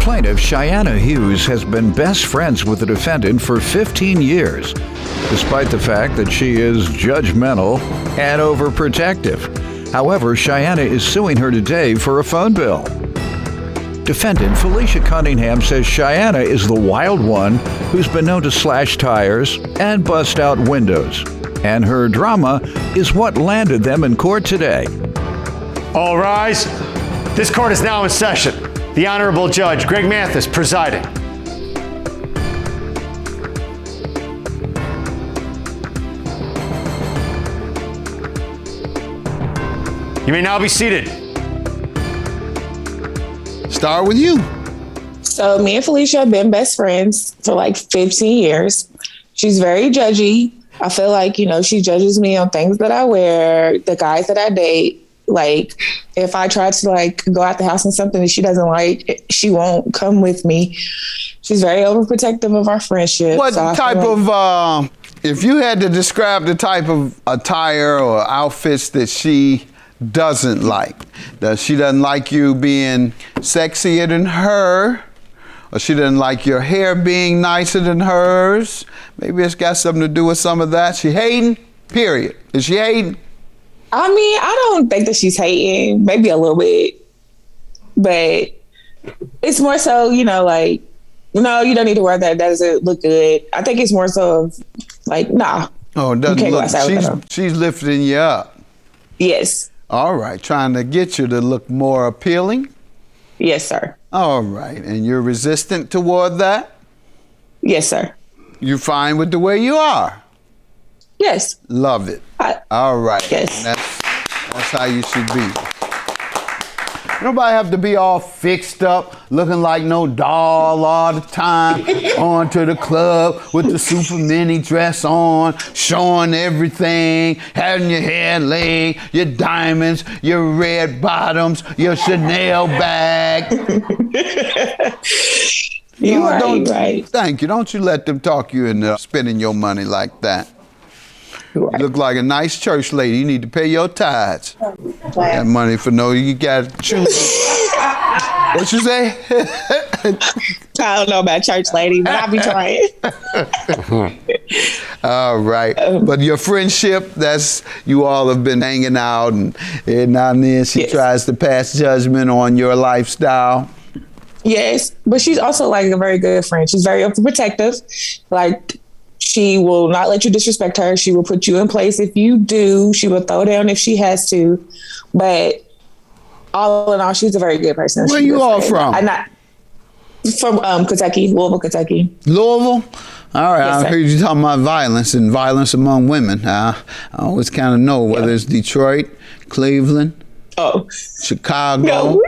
Plaintiff Cheyenne Hughes has been best friends with the defendant for 15 years, despite the fact that she is judgmental and overprotective. However, Cheyenne is suing her today for a phone bill. Defendant Felicia Cunningham says Cheyenne is the wild one who's been known to slash tires and bust out windows, and her drama is what landed them in court today. All rise. This court is now in session. The Honorable Judge Greg Mathis presiding. You may now be seated. Start with you. So me and Felicia have been best friends for like 15 years. She's very judgy. I feel like, she judges me on things that I wear, the guys that I date. Like, if I try to go out the house and something that she doesn't like, she won't come with me. She's very overprotective of our friendship. What type of, if you had to describe the type of attire or outfits that she doesn't like, she doesn't like you being sexier than her, or she doesn't like your hair being nicer than hers. Maybe it's got something to do with some of that. She hating, period. Is she hating? I mean, I don't think that she's hating, maybe a little bit, but it's more so, no, you don't need to wear that. That doesn't look good. I think it's more so of nah. Oh, it doesn't look, she's lifting you up. Yes. All right, trying to get you to look more appealing? Yes, sir. All right, and you're resistant toward that? Yes, sir. You fine with the way you are? Yes. Love it. All right. Yes. That's how you should be. Nobody have to be all fixed up, looking like no doll all the time, going to the club with the super mini dress on, showing everything, having your hair laid, your diamonds, your red bottoms, your Chanel bag. Right. Thank you. Don't you let them talk you into spending your money like that. Right. You look like a nice church lady. You need to pay your tithes. That money for you got to choose. What you say? I don't know about church lady, but I'll be trying. All right. But your friendship, you all have been hanging out, and now and then she tries to pass judgment on your lifestyle. Yes, but she's also a very good friend. She's very overprotective. She will not let you disrespect her. She will put you in place if you do. She will throw down if she has to. But all in all, she's a very good person. Where you all from? I'm not from Kentucky, Louisville, Kentucky. Louisville? All right, Yes, I heard you talking about violence and violence among women. I always kind of know whether it's Detroit, Cleveland, Chicago. No.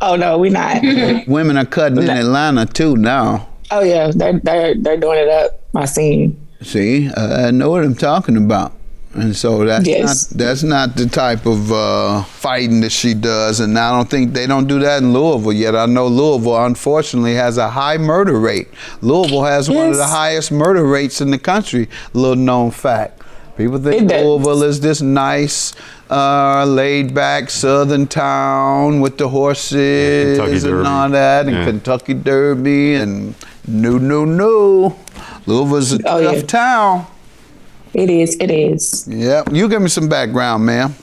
Oh, no, we're not. Women are cutting in Atlanta, too, now. Oh, yeah, they're doing it up. I seen. See, I know what I'm talking about. And so that's not the type of fighting that she does. And I don't think they don't do that in Louisville yet. I know Louisville, unfortunately, has a high murder rate. Louisville has one of the highest murder rates in the country, little known fact. People think Louisville is this nice, laid-back southern town with the horses and all that, and Kentucky Derby, and no. Louisville's a tough town. It is. Yeah. You give me some background, ma'am.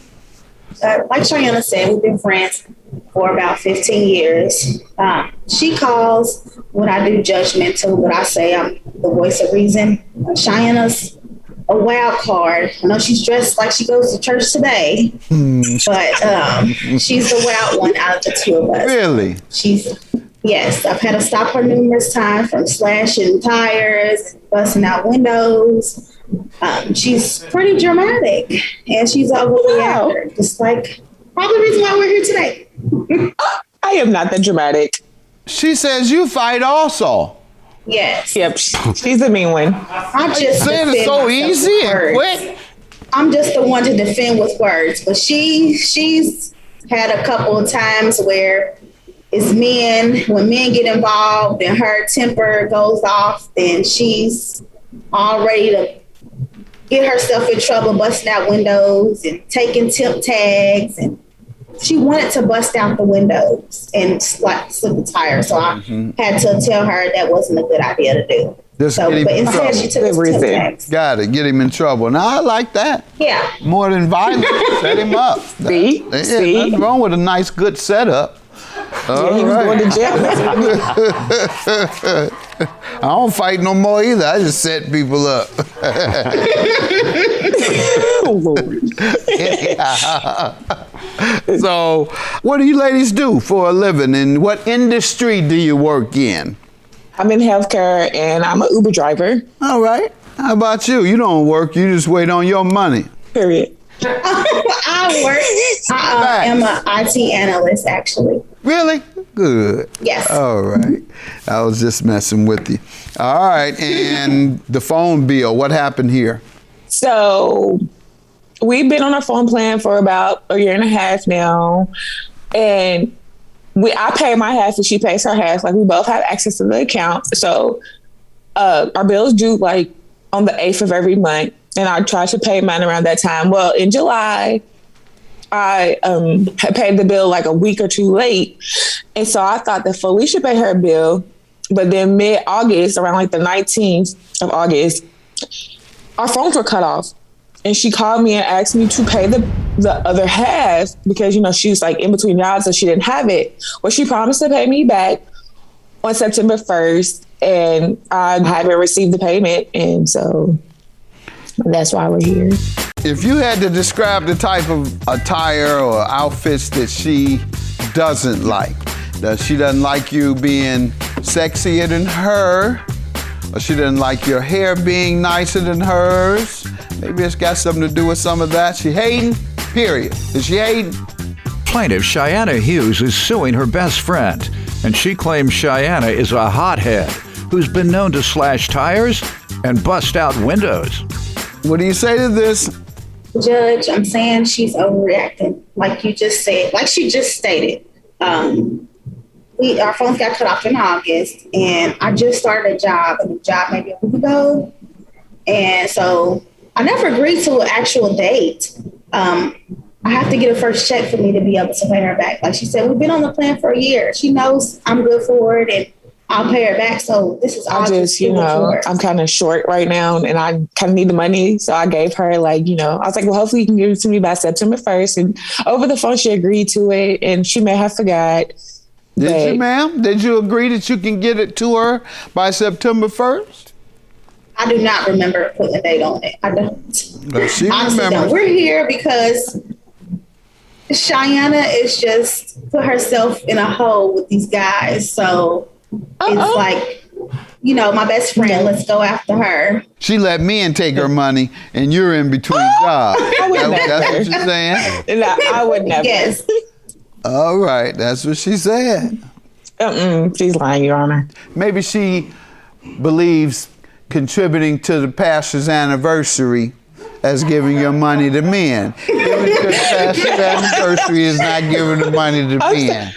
Like Cheyenne said, we've been friends for about 15 years. She calls what I do judgmental, but I say I'm the voice of reason. Cheyenne's a wild card. I know she's dressed like she goes to church today, but she's the wild one out of the two of us. Really? Yes, I've had to stop her numerous times from slashing tires, busting out windows. She's pretty dramatic, and she's a overreactor, just like probably the reason why we're here today. I am not that dramatic. She says you fight also. Yes. Yep, she's a mean one. I'm just saying it's so easy and quick. I'm just the one to defend with words, but she's had a couple of times where it's when men get involved and her temper goes off, then she's all ready to get herself in trouble, busting out windows and taking tip tags. And she wanted to bust out the windows and slip the tire. So I had to tell her that wasn't a good idea to do. Just get him but in instead trouble. she took his temp tax. Got it. Get him in trouble. Now I like that. Yeah. More than violence. Set him up. See? Nothing wrong with a nice, good setup. He was going to jail. I don't fight no more either. I just set people up. Oh, Lord. So, what do you ladies do for a living, and what industry do you work in? I'm in healthcare and I'm an Uber driver. All right. How about you? You don't work. You just wait on your money. Period. I am an IT analyst, actually. Really? Good. Yes. All right. I was just messing with you. All right. And the phone bill, what happened here? So we've been on a phone plan for about a year and a half now. And I pay my half and she pays her half. Like, we both have access to the account. So our bills due like on the 8th of every month. And I try to pay mine around that time. Well, in July, I had paid the bill like a week or two late. And so I thought that Felicia paid her bill. But then mid-August, around like the 19th of August, our phones were cut off. And she called me and asked me to pay the other half because, you know, she was like in between jobs, so she didn't have it. Well, she promised to pay me back on September 1st, and I haven't received the payment. And so that's why we're here. If you had to describe the type of attire or outfits that she doesn't like, that she doesn't like you being sexier than her, or she doesn't like your hair being nicer than hers, maybe it's got something to do with some of that. She hating, period. Is she hating? Plaintiff Cheyenne Hughes is suing her best friend, and she claims Cheyenne is a hothead who's been known to slash tires and bust out windows. What do you say to this? Judge, I'm saying she's overreacting, like you just said, like she just stated. Our phones got cut off in August, and I just started a job, maybe a week ago. And so I never agreed to an actual date. I have to get a first check for me to be able to pay her back. Like she said, we've been on the plan for a year. She knows I'm good for it, and I'll pay her back. So this is all I'm kind of short right now and I kind of need the money. So I gave her I was like, well, hopefully you can give it to me by September 1st. And over the phone, she agreed to it, and she may have forgot. Did you, ma'am? Did you agree that you can get it to her by September 1st? I do not remember putting a date on it. I don't. But she remembers. We're here because Cheyenne is just put herself in a hole with these guys. So it's like, my best friend, let's go after her. She let men take her money, and you're in between jobs. That's what you're saying? No, I would never. Yes. All right, that's what she said. She's lying, Your Honor. Maybe she believes contributing to the pastor's anniversary as giving your money to men. Giving to the pastor's anniversary is not giving the money to men.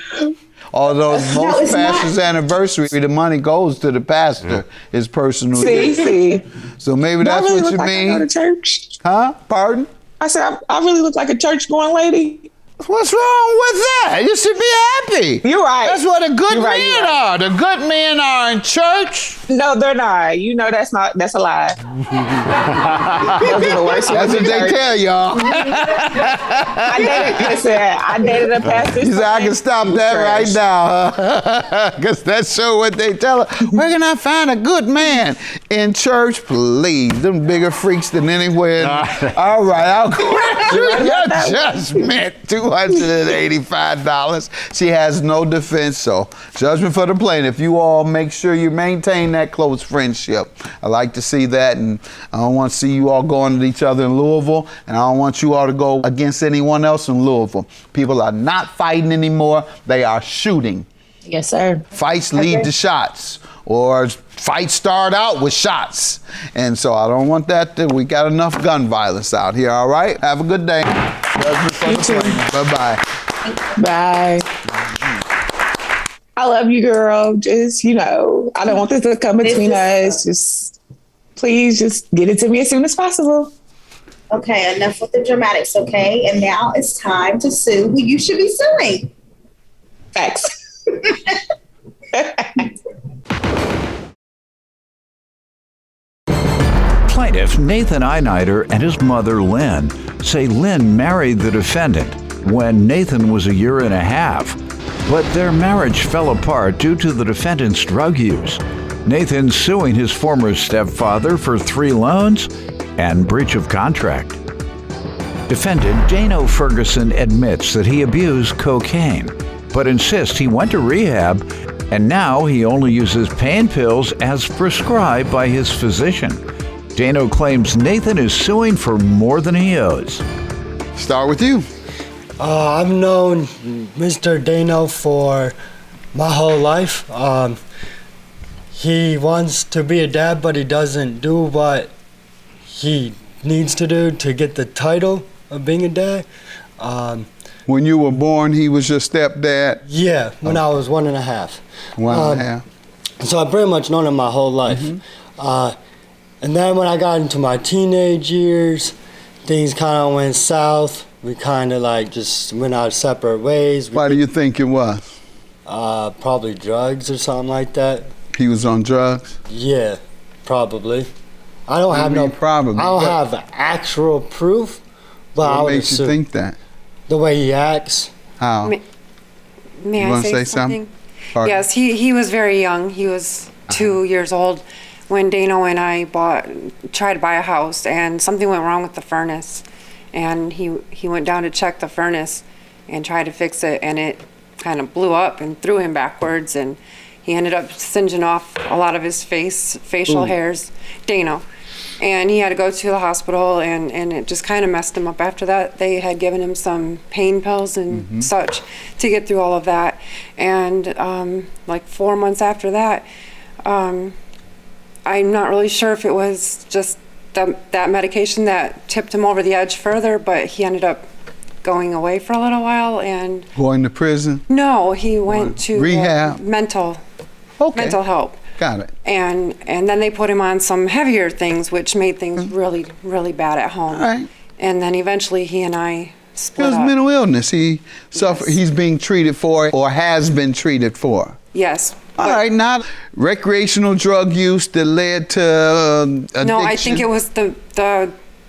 Although most pastors' anniversary, the money goes to the pastor, his personal gift. See. So maybe that's really what you look mean. Like I go to church? Huh? Pardon? I said I really look like a church-going lady. What's wrong with that? You should be happy. You're right. That's what the good You're men are. The good men are in church. No, they're not. That's a lie. Those are the worst. That's what they tell y'all. I dated a pastor. You said I can stop that right now, because that's sure what they tell her. Where can I find a good man? In church, please. Them bigger freaks than anywhere. All right, I'll grant you your judgment. $285. She has no defense, so judgment for the plaintiff. You all make sure you maintain that close friendship. I like to see that, and I don't want to see you all going at each other in Louisville, and I don't want you all to go against anyone else in Louisville. People are not fighting anymore. They are shooting. Yes, sir. Fights lead to shots, or fights start out with shots. And so I don't want that. We got enough gun violence out here, all right? Have a good day. You too. Bye-bye. Bye. I love you, girl. Just, I don't want this to come between us. Just, please, just get it to me as soon as possible. Okay, enough with the dramatics, okay? And now it's time to sue who you should be suing. Facts. Plaintiff Nathan Einider and his mother Lynn say Lynn married the defendant when Nathan was a year and a half, but their marriage fell apart due to the defendant's drug use. Nathan suing his former stepfather for 3 loans and breach of contract. Defendant Dano Ferguson admits that he abused cocaine, but insists he went to rehab and now he only uses pain pills as prescribed by his physician. Dano claims Nathan is suing for more than he owes. Start with you. I've known Mr. Dano for my whole life. He wants to be a dad, but he doesn't do what he needs to do to get the title of being a dad. When you were born, he was your stepdad? Yeah, when I was 1.5. 1.5. So I pretty much known him my whole life. And then when I got into my teenage years, things kind of went south. We kind of like just went our separate ways. Why do you think it was? Probably drugs or something like that. He was on drugs? Yeah, probably. I don't have probably. I don't have actual proof, but I What would makes you think that? the way he acts. How? May You I wanna say say something? something? Pardon? Yes, he was very young. He was 2 years old when Dano and I tried to buy a house, and something went wrong with the furnace. And he went down to check the furnace and tried to fix it, and it kind of blew up and threw him backwards, and he ended up singeing off a lot of his facial hairs, Dano. And he had to go to the hospital, and it just kind of messed him up after that. They had given him some pain pills and such to get through all of that. And like 4 months after that, I'm not really sure if it was just that medication that tipped him over the edge further, but he ended up going away for a little while. And Going to prison? no, he went to Rehab? mental help. Got it. And then they put him on some heavier things, which made things really, really bad at home. All right. And then eventually he and I It split was up. mental illness. He suffered. He's being treated for or has been treated for. Yes. All right, not recreational drug use that led to addiction. No, I think it was the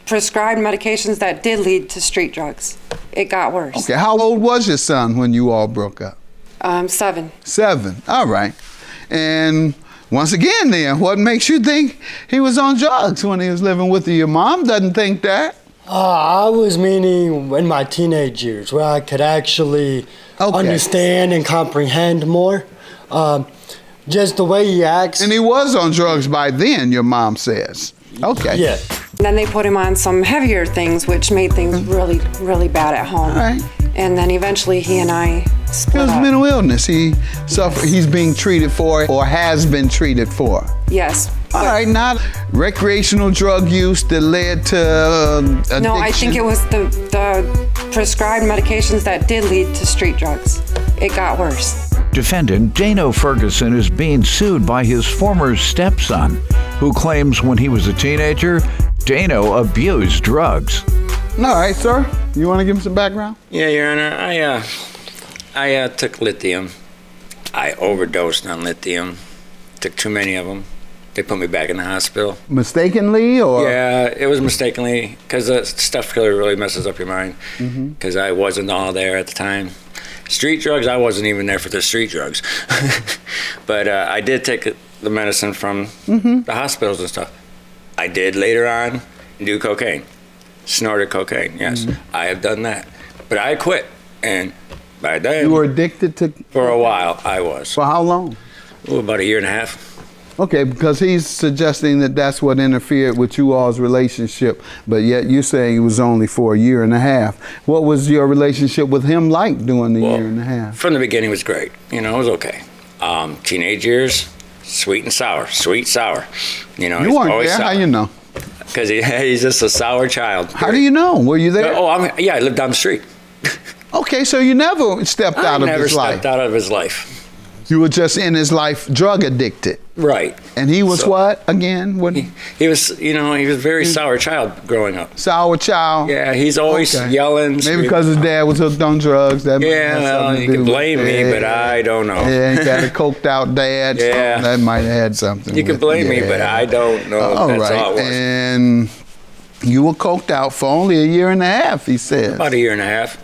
prescribed medications that did lead to street drugs. It got worse. Okay, how old was your son when you all broke up? 7. 7. All right. And once again then, what makes you think he was on drugs when he was living with you? Your mom doesn't think that. I was meaning in my teenage years where I could actually understand and comprehend more. Just the way he acts. And he was on drugs by then, your mom says. Okay. Yeah. Then they put him on some heavier things, which made things really, really bad at home. All right. And then eventually he and I It split was up. mental illness. He suffered. He's being treated for or has been treated for. Yes. All right, not recreational drug use that led to addiction. No, I think it was the prescribed medications that did lead to street drugs. It got worse. Defendant Dano Ferguson is being sued by his former stepson, who claims when he was a teenager, Dano abused drugs. All right, sir. You want to give him some background? Yeah, Your Honor. I took lithium. I overdosed on lithium. Took too many of them. They put me back in the hospital. Mistakenly, or? Yeah, it was mistakenly, because stuff really messes up your mind. Because I wasn't all there at the time. Street drugs, I wasn't even there for the street drugs. But I did take the medicine from the hospitals and stuff. I did later on do cocaine. Snorted cocaine, yes. I have done that. But I quit. And by then, You were addicted to? for a while, I was. For how long? About a year and a half. Okay, because he's suggesting that that's what interfered with you all's relationship, but yet you're saying it was only for a year and a half. What was your relationship with him like during the year and a half? From the beginning, it was great. You know, it was okay. Teenage years, sweet and sour, sweet, sour. You know, You he's weren't always there? sour. How you know? Because he's just a sour child. How do you know? Were you there? Oh, I lived down the street. Okay, so you never stepped I out of never his life. stepped out of his life. You were just in his life drug addicted. Right. And he was what again? What? He was, he was a very sour child growing up. Sour child. Yeah, he's always yelling. Maybe because his dad was hooked on drugs. That you can blame me, but I don't know. Yeah, he got a coked out dad. Yeah. So that might have had something. You can blame me, but I don't know. All That's right. all it was. And you were coked out for only a year and a half, he said. About a year and a half.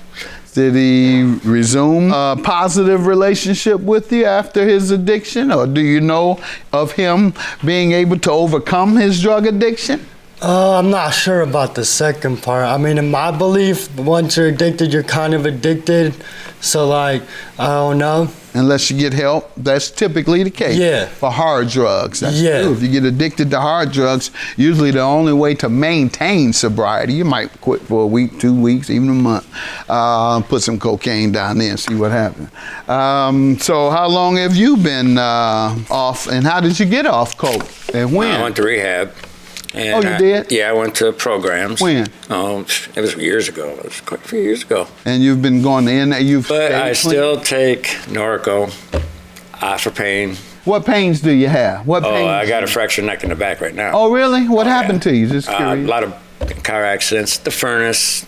Did he resume a positive relationship with you after his addiction? Or do you know of him being able to overcome his drug addiction? I'm not sure about the second part. I mean, in my belief, once you're addicted, you're kind of addicted. So, like, I don't know. Unless you get help, that's typically the case. Yeah. For hard drugs. That's Yeah. true. If you get addicted to hard drugs, usually the only way to maintain sobriety, you might quit for a week, 2 weeks, even a month. Put some cocaine down there and see what happens. So how long have you been off, and how did you get off coke? And when? I went to rehab. And, you did? Yeah, I went to programs. When? Oh, it was years ago. It was quite a few years ago. And you've been going in, But I still take Norco for pain. What pains do you have? What pains? I got a fractured neck in the back right now. Oh, really? What happened to you? Just curious. A lot of car accidents, the furnace,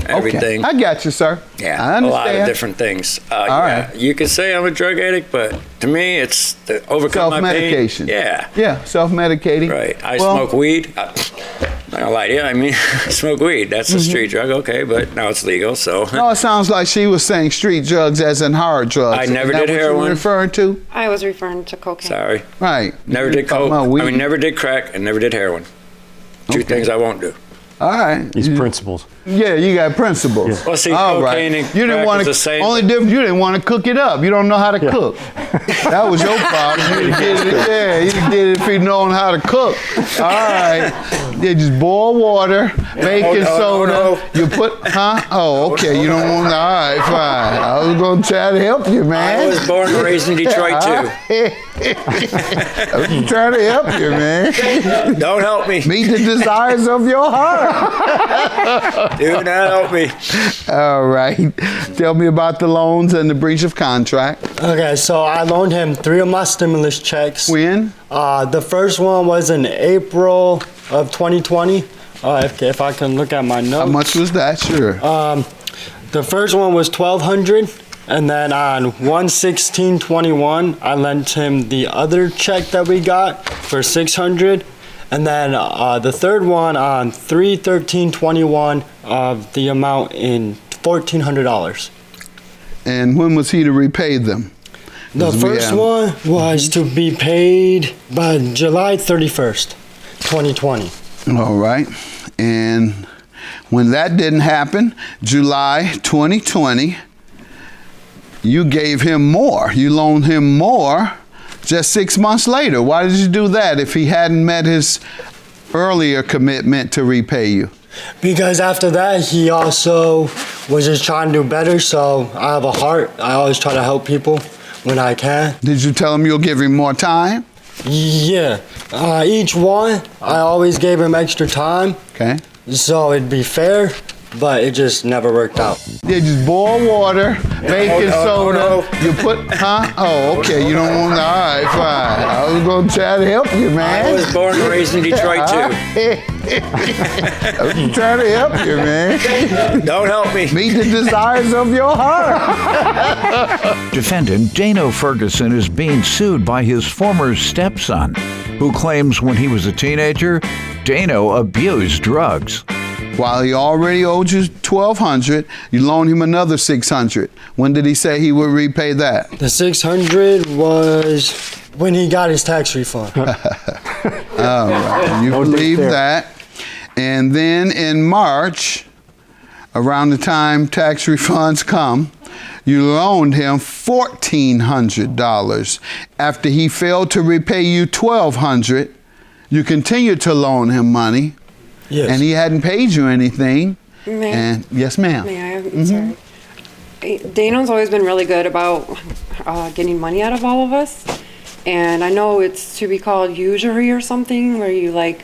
everything. Okay. I got you, sir. Yeah, I understand. a lot of different things. All right. You could say I'm a drug addict, but to me, it's to overcome my pain. Self-medication. Yeah. Yeah, self-medicating. Right. I smoke weed. I'm not gonna lie to you. I mean, I smoke weed. That's a street drug, okay, but now it's legal, so. No, it sounds like she was saying street drugs as in hard drugs. I never Is that did what heroin. you were referring to? I was referring to cocaine. Sorry. Right. Never did talking coke. about weed. I mean, never did crack and never did heroin. Two things I won't do. All right. These principles. Yeah, you got principles. Well, see, All cocaine and You didn't crack want is to. the same. Only difference, you didn't want to cook it up. You don't know how to cook. That was your problem. You did it. Yeah, you did it if you know how to cook. All right. You just boil water, baking soda. No. You put, huh? Oh, okay. You don't want. All right, fine. I was gonna try to help you, man. I was born and raised in Detroit, too. I was trying to help you, man. Don't help me. Meet the desires of your heart. Do not help me. All right. Tell me about the loans and the breach of contract. Okay, so I loaned him 3 of my stimulus checks. When? The first one was in April of 2020. If I can look at my notes. How much was that? Sure. The first one was $1,200, and then on 1/16/21, I lent him the other check that we got for $600, and then the third one on 3/13/21 of the amount in $1,400. And when was he to repay them? The first one was to be paid by July 31st, 2020. All right. And when that didn't happen, July 2020, you gave him more. You loaned him more just 6 months later. Why did you do that if he hadn't met his earlier commitment to repay you? Because after that, he also was just trying to do better, so I have a heart. I always try to help people when I can. Did you tell him you'll give him more time? Yeah. Each one, I always gave him extra time, Okay. so it'd be fair, but it just never worked out. Yeah, just boil water, baking soda. You put, huh? Oh, okay. You don't want. All right, fine. I was gonna try to help you, man. I was born and raised in Detroit, too. I was trying to help you, man. Don't help me. Meet the desires of your heart. Defendant Dano Ferguson is being sued by his former stepson, who claims when he was a teenager, Dano abused drugs. While he already owed you $1,200, you loaned him another $600. When did he say he would repay that? The $600 was when he got his tax refund. All right, you believe that. And then in March, around the time tax refunds come, you loaned him $1,400. After he failed to repay you $1,200, you continued to loan him money. Yes. And he hadn't paid you anything. May- And yes, ma'am. May I? Sorry. Dano's always been really good about getting money out of all of us. And I know it's to be called usury or something, where you like,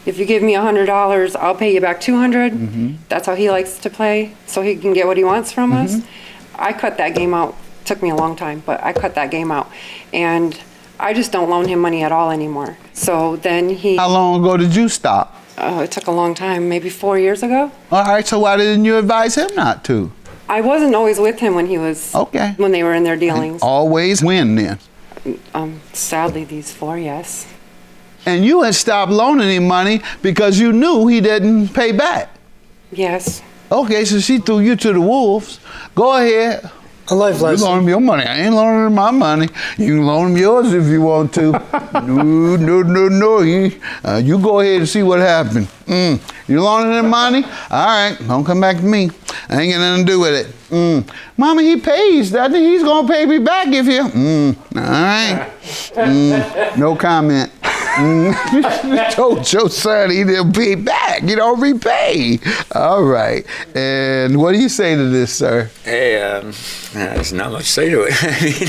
if you give me $100, I'll pay you back $200. That's how he likes to play, so he can get what he wants from us. I cut that game out took me a long time, but I cut that game out. And I just don't loan him money at all anymore. So then he... How long ago did you stop? Oh, it took a long time, maybe 4 years ago. All right, so why didn't you advise him not to? I wasn't always with him when he was... Okay. When they were in their dealings. Always when then? Sadly, these 4, yes. And you had stopped loaning him money because you knew he didn't pay back. Yes. Okay, so she threw you to the wolves. Go ahead. A life You lesson. loan him your money. I ain't loaning him my money. You can loan him yours if you want to. No. You go ahead and see what happened. You loaning him money? All right, don't come back to me. I ain't got nothing to do with it. Mama, he pays. I think he's gonna pay me back if you. All right. No comment. Told your son he didn't pay back. You don't repay. All right. And what do you say to this, sir? Hey, there's not much to say to it. I mean,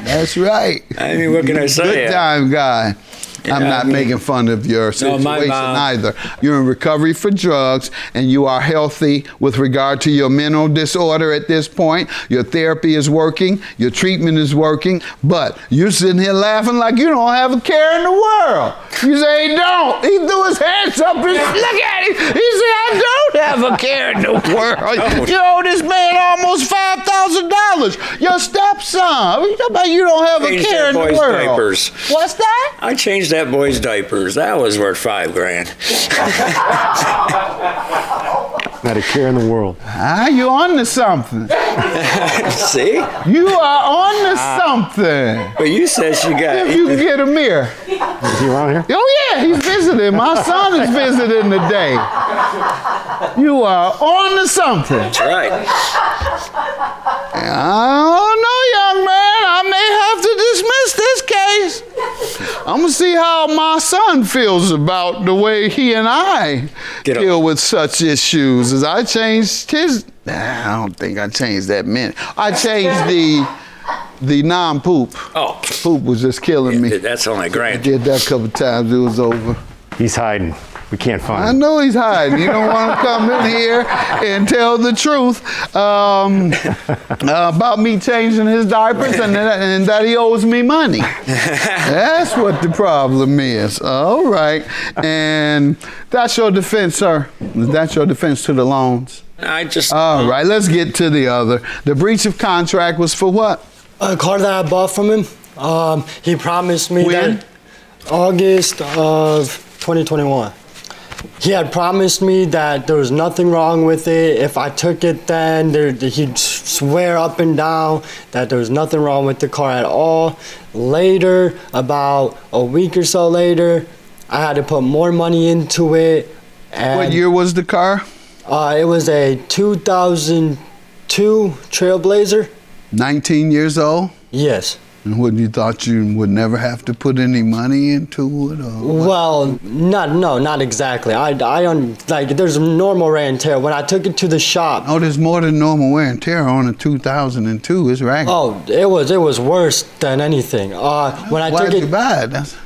That's right. I mean, what can I say? Good time guy. Yeah, I'm not making fun of your situation either. You're in recovery for drugs, and you are healthy with regard to your mental disorder at this point. Your therapy is working. Your treatment is working. But you're sitting here laughing like you don't have a care in the world. You say, he don't. He threw his hands up and look at him. He said, I don't have a care in the world. You owe this man almost $5,000. Your stepson. What are you talking about? You don't have a care in the world. Diapers. What's that? I changed that boy's diapers. That was worth $5,000. Not a care in the world. You on to something. See? You are on to something. But you said she got... If you can get a mirror. Is he around here? Oh yeah, he's visiting. My son is visiting today. You are on to something. That's right. I don't know, young man. I may have to dismiss this case. I'm gonna see how my son feels about the way he and I deal with such issues. As I changed his, I don't think I changed that many. I changed the non-poop. Oh. Poop was just killing me. That's only I $1,000. did that a couple times. It was over. He's hiding. We can't find I him. know he's hiding. You don't want to come in here and tell the truth about me changing his diapers and that he owes me money. That's what the problem is. All right. And that's your defense, sir. That's your defense to the loans. All right. Let's get to the other. The breach of contract was for what? A car that I bought from him. He promised me When? that August of 2021. He had promised me that there was nothing wrong with it. If I took it then, he'd swear up and down that there was nothing wrong with the car at all. Later, about a week or so later, I had to put more money into it. And What year was the car? It was a 2002 Trailblazer. 19 years old? Yes. And what, you thought you would never have to put any money into it? Or what? Well, not exactly. Like there's normal wear and tear. When I took it to the shop. Oh, there's more than normal wear and tear on a 2002. It's ragged. Oh, it was worse than anything. When I Why took did you it, buy it?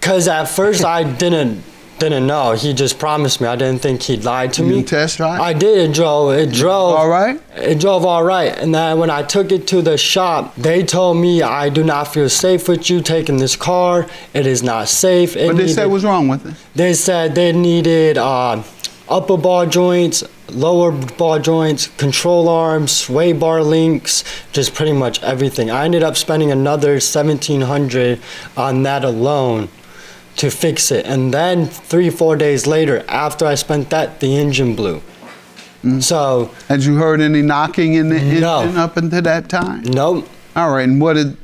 cause at first I didn't know. He just promised me. I didn't think he'd lied to You me. didn't test drive? I did. It drove. All right? It drove all right. And then when I took it to the shop, they told me I do not feel safe with you taking this car. It is not safe. What they said was wrong with it? They said they needed upper ball joints, lower ball joints, control arms, sway bar links, just pretty much everything. I ended up spending another $1,700 on that alone to fix it. And then 3-4 days later, after I spent that, the engine blew. So. Had you heard any knocking in the No. engine up until that time? Nope. All right, and what did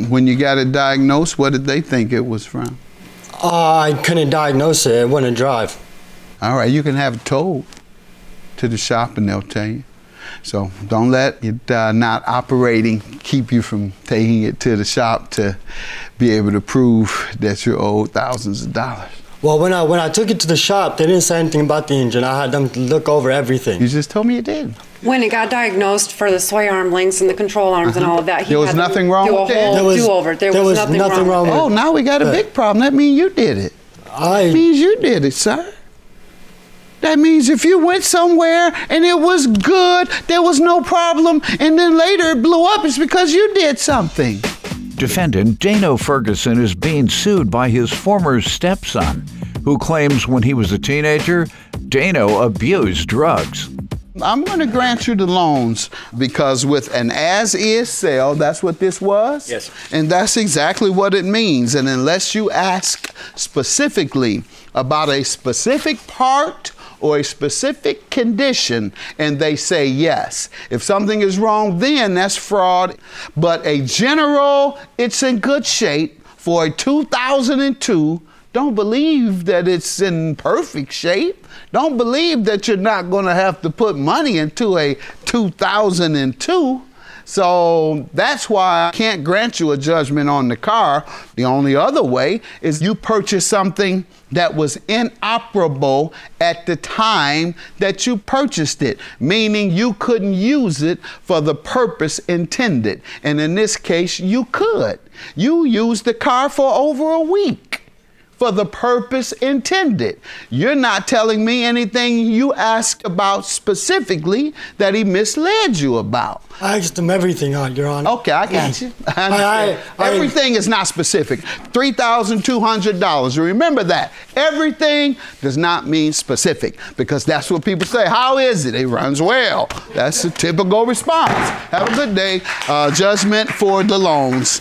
when you got it diagnosed, what did they think it was from? I couldn't diagnose it. It wouldn't drive. All right, you can have it towed to the shop and they'll tell you. So don't let it not operating keep you from taking it to the shop to be able to prove that you're owed thousands of dollars. Well, when I took it to the shop, they didn't say anything about the engine. I had them look over everything. You just told me you did. When it got diagnosed for the sway arm links and the control arms and all of that, There was nothing wrong with it? There was do-over. There was nothing wrong with it. Oh, now we got a big problem. That means you did it. That means you did it, sir. That means if you went somewhere and it was good, there was no problem, and then later it blew up, it's because you did something. Defendant Dano Ferguson is being sued by his former stepson, who claims when he was a teenager, Dano abused drugs. I'm going to grant you the loans because with an as-is sale, that's what this was? Yes. And that's exactly what it means. And unless you ask specifically about a specific part or a specific condition, and they say yes. If something is wrong, then that's fraud. But a general, it's in good shape for a 2002. Don't believe that it's in perfect shape. Don't believe that you're not going to have to put money into a 2002. So that's why I can't grant you a judgment on the car. The only other way is you purchase something that was inoperable at the time that you purchased it, meaning you couldn't use it for the purpose intended. And in this case, you could. You used the car for over a week for the purpose intended. You're not telling me anything you asked about specifically that he misled you about. I asked him everything, Your Honor. Okay, I got you. Everything is not specific. $3,200. Remember that. Everything does not mean specific because that's what people say. How is it? It runs well. That's a typical response. Have a good day. Judgment for the loans.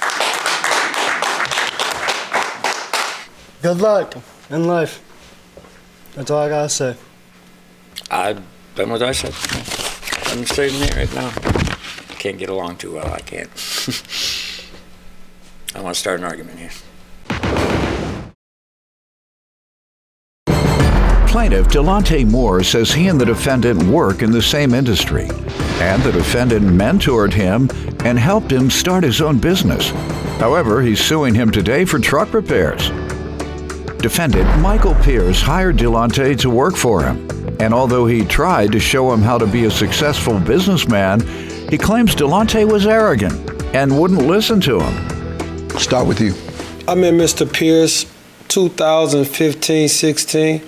Good luck in life. That's all I gotta say. I've done what I said. I'm straight in here right now. Can't get along too well. I can't. I want to start an argument here. Plaintiff Delonte Moore says he and the defendant work in the same industry, and the defendant mentored him and helped him start his own business. However, he's suing him today for truck repairs. Defendant Michael Pierce hired Delonte to work for him, and although he tried to show him how to be a successful businessman, he claims Delonte was arrogant and wouldn't listen to him. Start with you. I met Mr. Pierce 2015-16.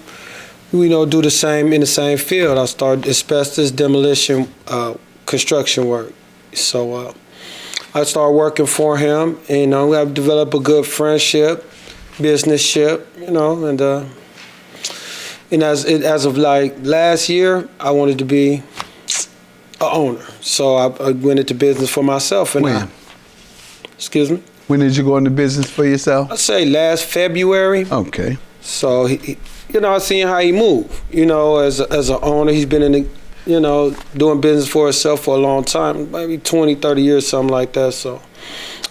We do the same in the same field. I started asbestos demolition construction work. So I started working for him, and we have developed a good friendship. Business-ship, and as of like last year, I wanted to be an owner. So I went into business for myself. And when? Excuse me? When did you go into business for yourself? I'd say last February. Okay. So, I seen how he moved, as an owner. He's been in the, doing business for himself for a long time, maybe 20, 30 years, something like that. So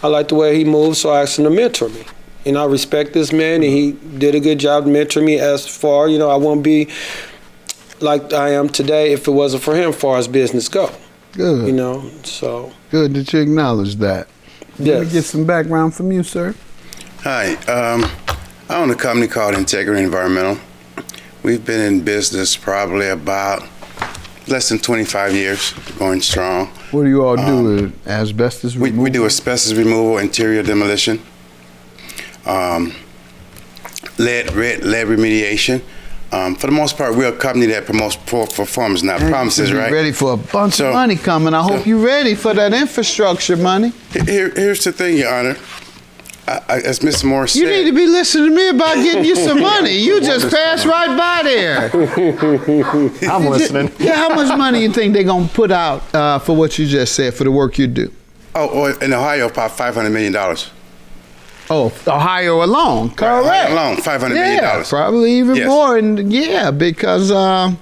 I like the way he moves, so I asked him to mentor me. I respect this man, and he did a good job mentoring me as far, I wouldn't be like I am today if it wasn't for him as far as business go. Good. So. Good that you acknowledge that. Yes. Let me get some background from you, sir. Hi, I own a company called Integrity Environmental. We've been in business probably about less than 25 years, going strong. What do you all do? Asbestos removal? We do asbestos removal, interior demolition. Lead remediation. For the most part, we're a company that promotes performance, not promises, right? Ready for a bunch of money coming. I hope you're ready for that infrastructure money. Here's the thing, Your Honor. As Mr. Moore said, you need to be listening to me about getting you some money. You just passed right by there. I'm listening. How much money you think they're going to put out for what you just said, for the work you do? Oh, in Ohio, about $500 million. Oh, Ohio alone, correct. Ohio alone, $500 million. Probably even more. And because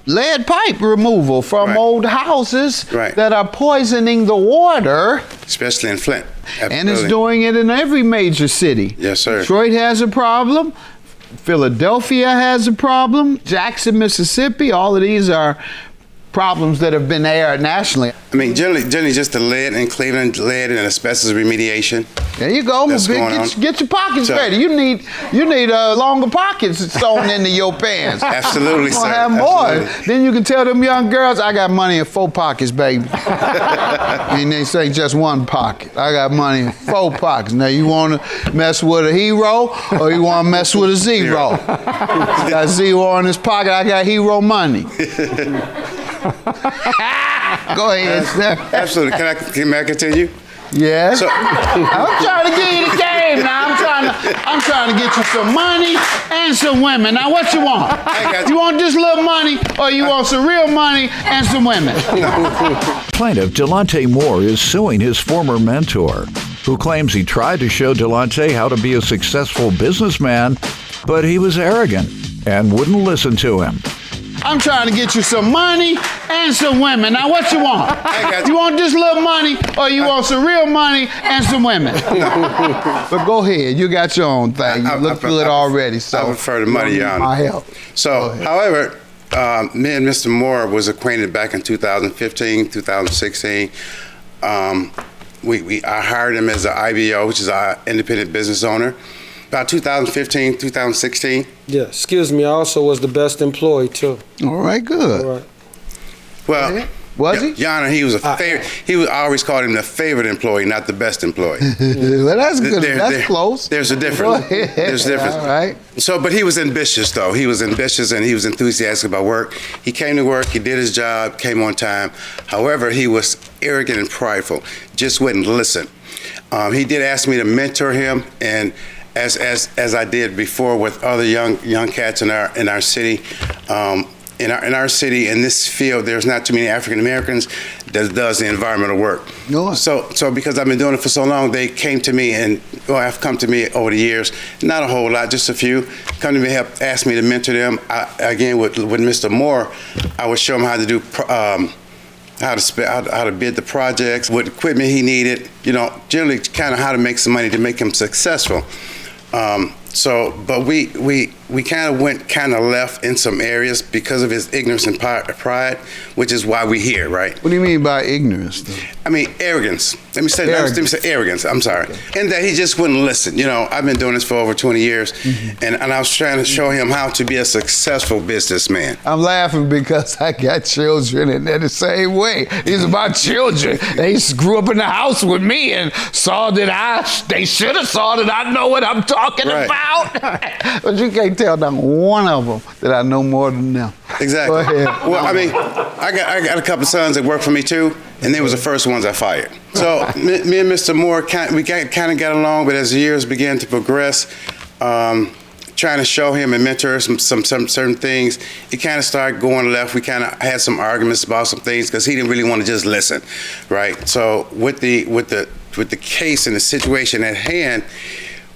lead pipe removal from old houses that are poisoning the water. Especially in Flint. Absolutely. And it's doing it in every major city. Yes, sir. Detroit has a problem. Philadelphia has a problem. Jackson, Mississippi, all of these are problems that have been aired nationally. I mean, generally just the lead in Cleveland, lead and asbestos remediation. There you go. Get your pockets ready. You need longer pockets sewn into your pants. Absolutely, sir. Have more. Then you can tell them young girls, I got money in 4 pockets, baby. And they say just 1 pocket. I got money in 4 pockets. Now you want to mess with a hero or you want to mess with a zero? You got 0 in his pocket. I got hero money. Go ahead, sir. Absolutely. Can I continue? Yeah. So, I'm trying to get you the game now. I'm trying to get you some money and some women. Now, what you want? You want just little money, or you want some real money and some women? Plaintiff Delonte Moore is suing his former mentor, who claims he tried to show Delonte how to be a successful businessman, but he was arrogant and wouldn't listen to him. I'm trying to get you some money and some women. Now, what you want? You want just little money, or you want some real money and some women? But go ahead. You got your own thing. You look good already. So I prefer the money, Your Honor. My help. So, however, me and Mr. Moore was acquainted back in 2015, 2016. I hired him as an IBO, which is our independent business owner. About 2015, 2016. Yeah, excuse me, I also was the best employee too. All right, good. All right. Well, was he? Your Honor, he was a favorite. I always called him the favorite employee, not the best employee. Well, that's good. That's close. There's a difference. There's a difference. All right. So, but he was ambitious, though. He was ambitious and he was enthusiastic about work. He came to work. He did his job. Came on time. However, he was arrogant and prideful. Just wouldn't listen. He did ask me to mentor him, and as I did before with other young cats in our city. In our city, in this field, there's not too many African Americans that does the environmental work. No. So because I've been doing it for so long, they came to me have come to me over the years. Not a whole lot, just a few. Come to me, ask me to mentor them. Again, with Mr. Moore, I would show him how to do how to bid the projects, what equipment he needed. Generally kind of how to make some money to make him successful. But we kind of went left in some areas because of his ignorance and pride, which is why we're here, right? What do you mean by ignorance, though? I mean, arrogance. Let me say arrogance. I'm sorry. And that he just wouldn't listen. I've been doing this for over 20 years, and I was trying to show him how to be a successful businessman. I'm laughing because I got children, and they're the same way. These are my children. They grew up in the house with me and saw that they should have saw that I know what I'm talking about. But you can't tell not one of them that I know more than them. Exactly. Go ahead. Well, I mean, I got a couple sons that work for me too, and they was the first ones I fired. So me and Mr. Moore, we kind of got along, but as the years began to progress, trying to show him and mentor some certain things, it kind of started going left. We kind of had some arguments about some things because he didn't really want to just listen, right? So with the case and the situation at hand,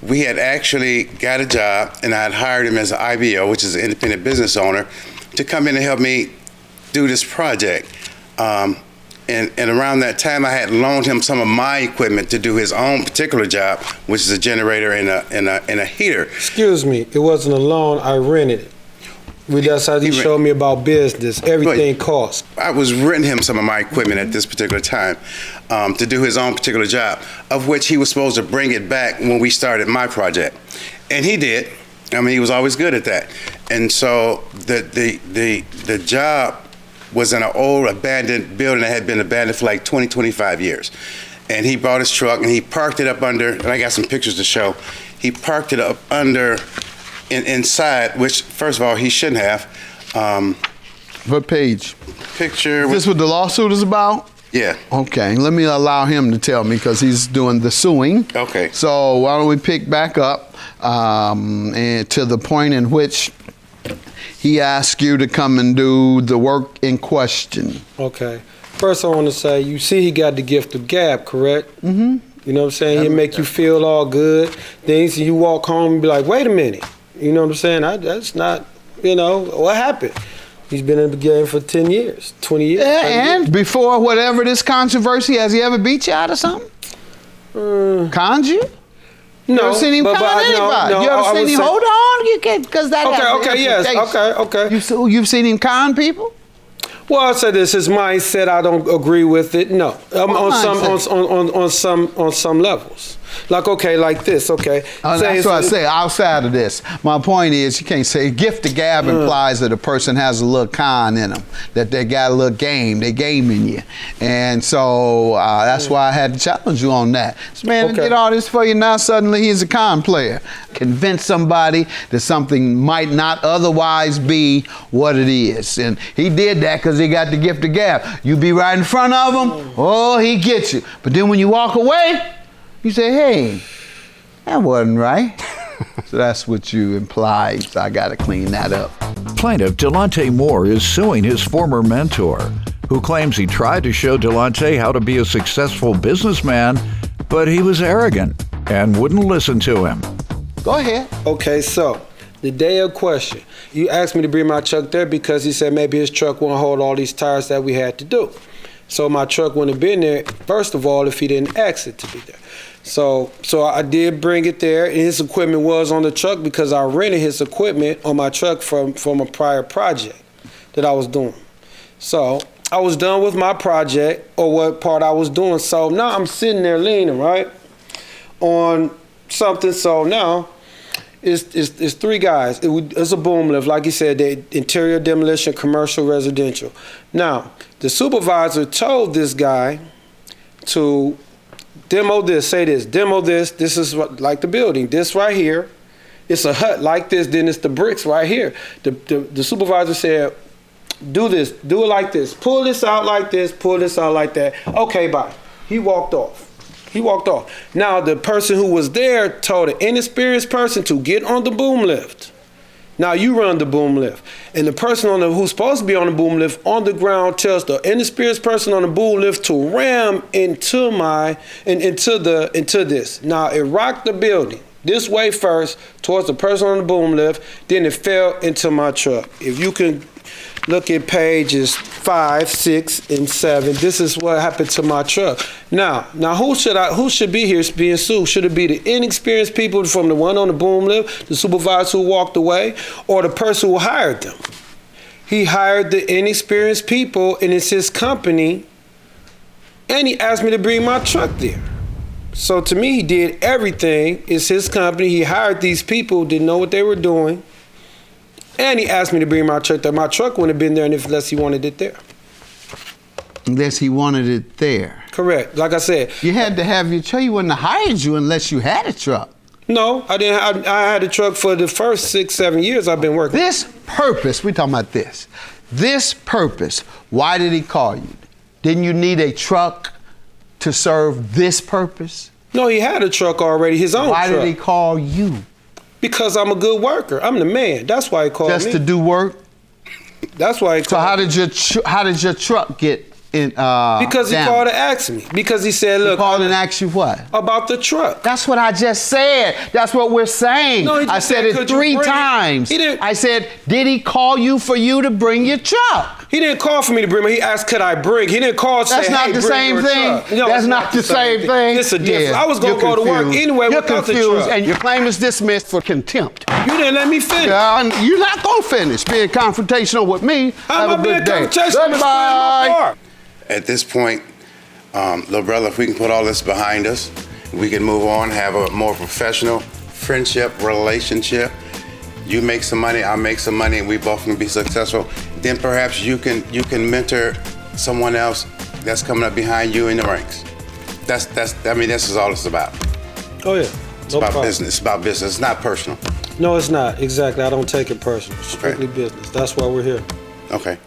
we had actually got a job, and I had hired him as an IBO, which is an independent business owner, to come in and help me do this project. And around that time, I had loaned him some of my equipment to do his own particular job, which is a generator and a heater. Excuse me, it wasn't a loan, I rented it. That's how he showed me about business. Everything costs. I was renting him some of my equipment at this particular time to do his own particular job, of which he was supposed to bring it back when we started my project. And he did. I mean, he was always good at that. And so the job was in an old abandoned building that had been abandoned for like 20, 25 years. And he brought his truck and he parked it up under, and I got some pictures to show, he parked it up under inside, which first of all he shouldn't have. What page? Picture. Is this what the lawsuit is about? Yeah. Okay, let me allow him to tell me because he's doing the suing. Okay. So why don't we pick back up and to the point in which he asked you to come and do the work in question. Okay. First I want to say, you see he got the gift of gab, correct? Mm-hmm. You know what I'm saying? He'll make you feel all good. Then you walk home and be like, wait a minute. You know what I'm saying? That's not, what happened? He's been in the game for 10 years, 20 years. Yeah, and before whatever this controversy, has he ever beat you out of something? Conned you? You ever seen him con anybody? No, you ever seen him? Hold on, you can't, because that. Okay, yes, okay. You've seen him con people? Well, I'll say this: his mindset, I don't agree with it. No, on some levels. Like, okay, like this, okay. That's what I say. Outside of this, my point is, you can't say gift of gab implies that a person has a little con in them, that they got a little game, they gaming you, and so that's why I had to challenge you on that. This man did all this for you, now suddenly he's a con player. Convince somebody that something might not otherwise be what it is, and he did that because he got the gift of gab. You be right in front of him, oh, he gets you. But then when you walk away, you say, hey, that wasn't right. So that's what you implied. So I got to clean that up. Plaintiff Delonte Moore is suing his former mentor, who claims he tried to show Delonte how to be a successful businessman, but he was arrogant and wouldn't listen to him. Go ahead. Okay, so the day of question, you asked me to bring my truck there because he said maybe his truck won't hold all these tires that we had to do. So my truck wouldn't have been there, first of all, if he didn't ask it to be there. So I did bring it there, and his equipment was on the truck because I rented his equipment on my truck from a prior project that I was doing. So I was done with my project, or what part I was doing. So now I'm sitting there leaning, right, on something. So now it's three guys. It's a boom lift, like you said, the interior demolition, commercial, residential. Now, the supervisor told this guy to demo this, demo this. This is like the building. This right here, it's a hut like this. Then it's the bricks right here. The supervisor said, do this, do it like this. Pull this out like this, pull this out like that. Okay, bye. He walked off. Now, the person who was there told an inexperienced person to get on the boom lift. Now you run the boom lift. And the person who's supposed to be on the boom lift on the ground tells the inexperienced person on the boom lift to ram into this. Now it rocked the building this way first towards the person on the boom lift, then it fell into my truck. If you can look at pages 5, 6, and 7. This is what happened to my truck. Now, who should be here being sued? Should it be the inexperienced people from the one on the boom lift, the supervisor who walked away, or the person who hired them? He hired the inexperienced people, and it's his company, and he asked me to bring my truck there. So to me, he did everything. It's his company. He hired these people, didn't know what they were doing. And he asked me to bring my truck there. My truck wouldn't have been there unless he wanted it there. Unless he wanted it there. Correct. Like I said. You had to have your truck. He wouldn't have hired you unless you had a truck. No, I didn't. I had a truck for the first 6, 7 years I've been working. This purpose, we're talking about this. This purpose, why did he call you? Didn't you need a truck to serve this purpose? No, he had a truck already, his own truck. Why did he call you? Because I'm a good worker. I'm the man. That's why he called me. Just to do work? That's why he called me. So how did your truck get in? Because he called to ask me. Because he said, look. He called and asked you what? About the truck. That's what I just said. That's what we're saying. No, I said it 3 times. I said, did he call you for you to bring your truck? He didn't call for me to bring me. He asked, could I bring? He didn't call and say, hey, bring your truck. That's not the same thing. No, that's not the same thing. It's a difference. I was going to go to work anyway without the truck. You're confused, and your claim is dismissed for contempt. You didn't let me finish. You're not going to finish being confrontational with me. Have a good day. Goodbye. At this point, little brother, if we can put all this behind us, we can move on, have a more professional friendship, relationship. You make some money, I'll make some money, and we both can be successful. Then perhaps you can mentor someone else that's coming up behind you in the ranks. This is all it's about. Oh yeah. It's about business. It's about business. It's not personal. No, it's not. Exactly. I don't take it personal. It's strictly business. That's why we're here. Okay.